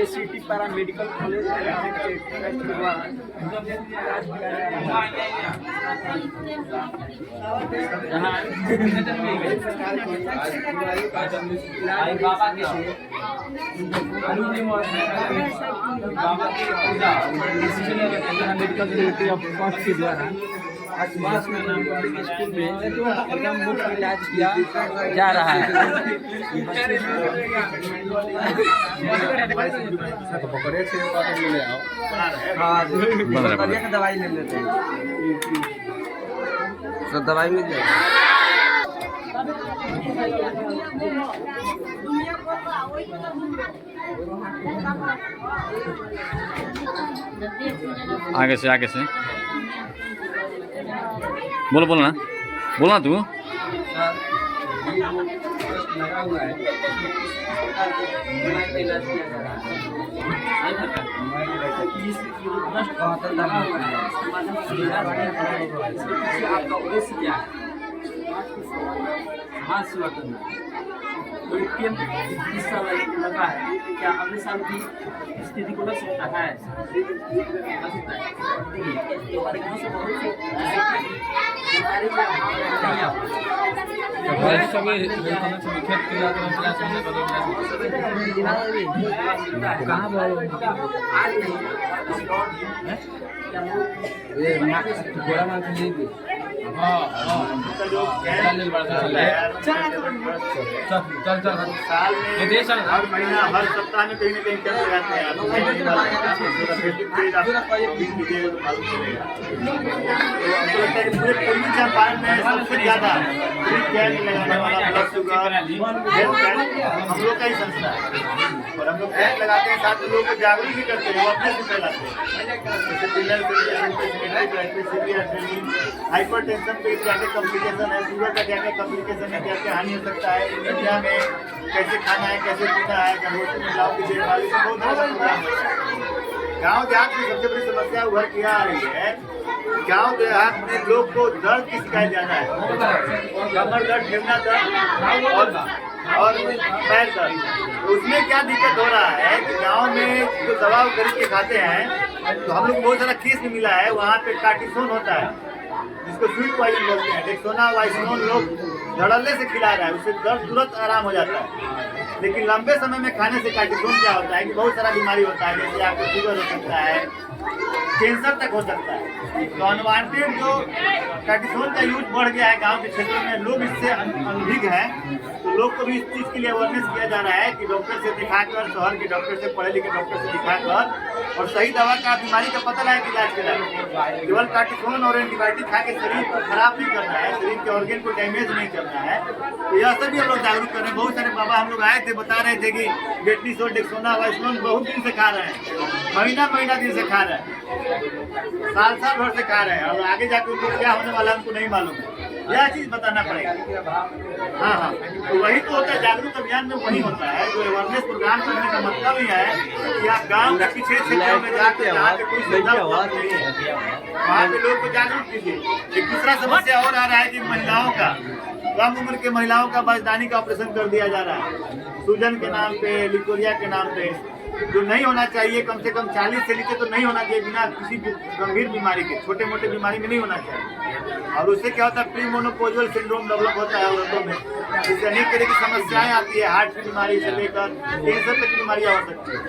ACT paramedical college के द्वारा medical के द्वारा आसपास में स्कूल में एकदम मुफ्त इलाज किया जा रहा है। दवाई ले लेते हैं, सब दवाई मिल जाएगी। आगे से बोलो बोलो ना तू। लगा हुआ है आपका उद्देश्य क्या है? समाज सेवा करना। तो इस साल लगा है, क्या अगले साल की स्थिति को लग सकता है? कहाँ हर महीना हर सप्ताह में कहीं ना कहीं कैंप लगाते हैं। पूरे पूर्वी चंपारण में सबसे ज्यादा कैंप लगाने वाला ब्लड शुगर हेल्थ कैंप हम लोग का ही संस्था है। और हम लोग कैंप लगाते हैं, साथ लोगों को जागरूक भी करते हैं, अवेयरनेस भी फैलाते हैं। हाइपर टेंशन पे क्या क्या कॉम्प्लिकेशन है, शुगर का क्या क्या कॉम्प्लिकेशन है, क्या क्या हानि हो सकता है, इंडिया में कैसे खाना है, कैसे पीना है, गर्भवती महिलाओं की देखभाल, बहुत गाँव देहात में सबसे बड़ी समस्या उभर के आ रही है। गाँव देहात में लोग को दर्द की शिकायत ज्यादा है, कमर दर्द, ठेवना दर्द और पैर दर्द। उसमें क्या दिक्कत हो रहा है कि गाँव में जो दवा खरीद के खाते हैं, तो हम लोग बहुत सारा केस में मिला है, वहाँ पे कार्टिसोन होता है जिसको स्वीट पॉइजन बोलते हैं। डेक्सोना वाइसोन लोग धड़ल्ले से खिला रहा है, उससे दर्द तुरंत आराम हो जाता है। लेकिन लंबे समय में खाने से कार्टिसोन क्या होता है कि बहुत सारा बीमारी होता है, जैसे आपको शुगर हो सकता है, कैंसर तक हो सकता है। तो अनवांटेड जो कार्टिसोन का यूज बढ़ गया है गांव के क्षेत्रों में, लोग इससे अनभिज्ञ हैं। तो लोग को भी इस चीज़ के लिए अवेयरनेस किया जा रहा है कि डॉक्टर से दिखाकर, शहर के डॉक्टर से, पढ़े लिखे डॉक्टर से दिखाकर और सही दवा का, बीमारी का पता लगा के इलाज कराए। केवल कार्टिसोन और एंटीबायोटिक खा के शरीर को खराब नहीं करना है, शरीर के ऑर्गन को डैमेज नहीं करना है। तो यह सभी हम लोग जागरूक कर रहे हैं। बहुत सारे बाबा हम लोग आए थे, बता रहे थे कि बेटनीसोल, डेक्सोना, वाइसोन बहुत दिन से खा रहे हैं, महीना दिन से खा रहे हैं, साल भर से खा रहे हैं, और आगे जाकर उनको क्या होने वाला हमको नहीं मालूम है। यह चीज बताना पड़ेगा। हाँ, तो वही तो होता है जागरूक अभियान में, वही होता है जो अवेयरनेस प्रोग्राम करने का मतलब ही है कि आप गाँव के पीछे क्षेत्रों में जाकर, जहाँ पे कोई सुविधा उपलब्ध नहीं है, वहाँ पे लोग को जागरूक कीजिए। एक दूसरा समस्या और आ रहा है कि महिलाओं का, कम उम्र के महिलाओं का बजदानी का ऑपरेशन कर दिया जा रहा है, सूजन के नाम पे, लिकोरिया के नाम पे, जो नहीं होना चाहिए। कम से कम 40 से नीचे तो नहीं होना चाहिए, बिना किसी गंभीर बीमारी के, छोटे मोटे बीमारी में नहीं होना चाहिए। और उससे क्या होता है, प्रीमोनोपोजल सिंड्रोम डेवलप होता है औरतों में, जिससे अनेक तरह की समस्याएं आती है, हार्ट की बीमारी से लेकर कैंसर तक की बीमारियां हो सकती है।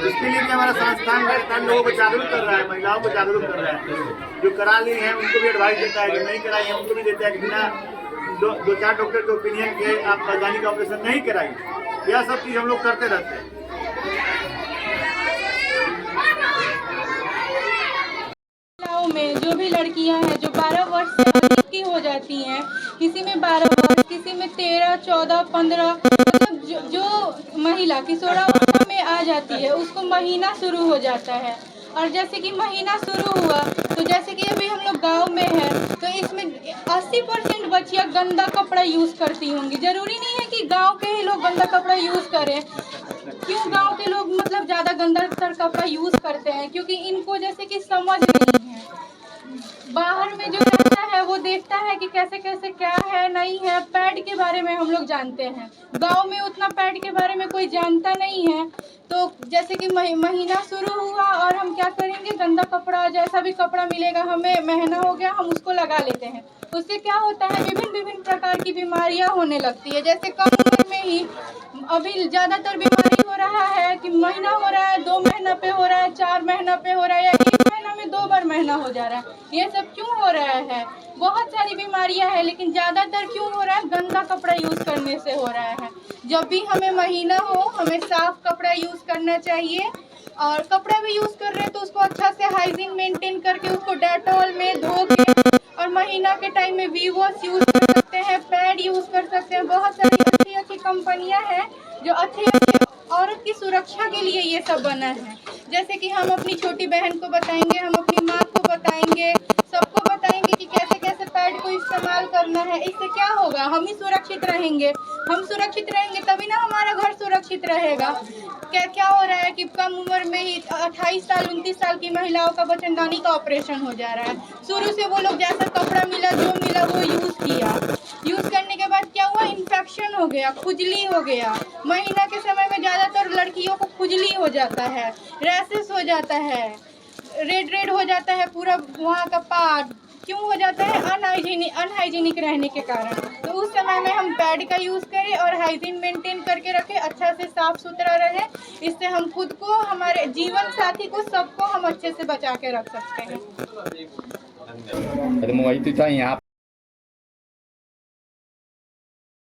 इसके लिए भी हमारा संस्थान लोगों को जागरूक कर रहा है, महिलाओं को जागरूक कर रहा है। जो करा ली है उनको भी एडवाइस देता है, जो नहीं कराई है उनको भी देता है कि बिना 2-4 डॉक्टर के ओपिनियन के आप बजदानी का ऑपरेशन नहीं कराइए। यह सब चीज़ हम लोग करते रहते हैं। में जो भी लड़कियां हैं जो 12 वर्ष तकलीफ की हो जाती हैं, किसी में 12 वर्ष, किसी में 13, 14, 15, मतलब जो महिला किशोरावस्था में आ जाती है उसको महीना शुरू हो जाता है। और जैसे कि महीना शुरू हुआ तो जैसे कि अभी हम लोग गांव में हैं तो इसमें 80% बच्चियां गंदा कपड़ा यूज़ करती होंगी। ज़रूरी नहीं है कि गांव के ही लोग गंदा कपड़ा यूज़ करें। क्यों गांव के लोग मतलब ज़्यादा गंदा कपड़ा यूज़ करते हैं? क्योंकि इनको जैसे कि समझ नहीं है। बाहर में जो रहता है वो देखता है कि कैसे कैसे क्या है नहीं है। पैड के बारे में हम लोग जानते हैं, गांव में उतना पैड के बारे में कोई जानता नहीं है। तो जैसे कि महीना शुरू हुआ और हम क्या करेंगे, गंदा कपड़ा जैसा भी कपड़ा मिलेगा, हमें महीना हो गया हम उसको लगा लेते हैं। उससे क्या होता है, विभिन्न प्रकार की बीमारियां होने लगती है। जैसे कम उम्र में ही अभी ज़्यादातर बीमारी हो रहा है कि महीना हो रहा है, 2 महीना पे हो रहा है, 4 महीना पे हो रहा है, या 1 महीना में 2 बार महीना हो जा रहा है। ये सब क्यों हो रहा है? बहुत सारी बीमारियां हैं, लेकिन ज़्यादातर क्यों हो रहा है? गंदा कपड़ा यूज़ करने से हो रहा है। जब भी हमें महीना हो हमें साफ कपड़ा यूज़ करना चाहिए। और कपड़ा भी यूज़ कर रहे हैं तो उसको अच्छा से हाइजीन मेंटेन करके उसको डेटॉल में धो के, और महीना के टाइम में वीवॉश यूज़ कर सकते हैं, पैड यूज़ कर सकते हैं। बहुत सारी अच्छी अच्छी कंपनियां हैं जो अच्छे औरत की सुरक्षा के लिए ये सब बना है। जैसे कि हम अपनी छोटी बहन को बताएंगे, हम अपनी माँ को बताएंगे, सबको बताएंगे कि कैसे कैसे पैड को इस्तेमाल करना है। इससे क्या होगा, हम ही सुरक्षित रहेंगे। हम सुरक्षित रहेंगे तभी ना हमारा घर सुरक्षित रहेगा। क्या हो रहा है कि कम उम्र में ही 28 साल 29 साल की महिलाओं का बच्चेदानी का ऑपरेशन हो जा रहा है। शुरू से वो लोग जैसा कपड़ा मिला जो मिला वो यूज़ किया। यूज़ करने के बाद क्या हुआ, इन्फेक्शन हो गया, खुजली हो गया। महीना के समय में ज़्यादातर लड़कियों को खुजली हो जाता है, रैशेस हो जाता है, रेड हो जाता है पूरा वहाँ का पार्ट। क्यों हो जाता है? अनहाइजीनिक रहने के कारण। तो उस समय में हम पैड का यूज़ करें और हाइजीन मेंटेन करके रखें, अच्छा से साफ़ सुथरा रहे। इससे हम खुद को, हमारे जीवन साथी को, सबको हम अच्छे से बचा के रख सकते हैं। अरे मोबाइल तो यहाँ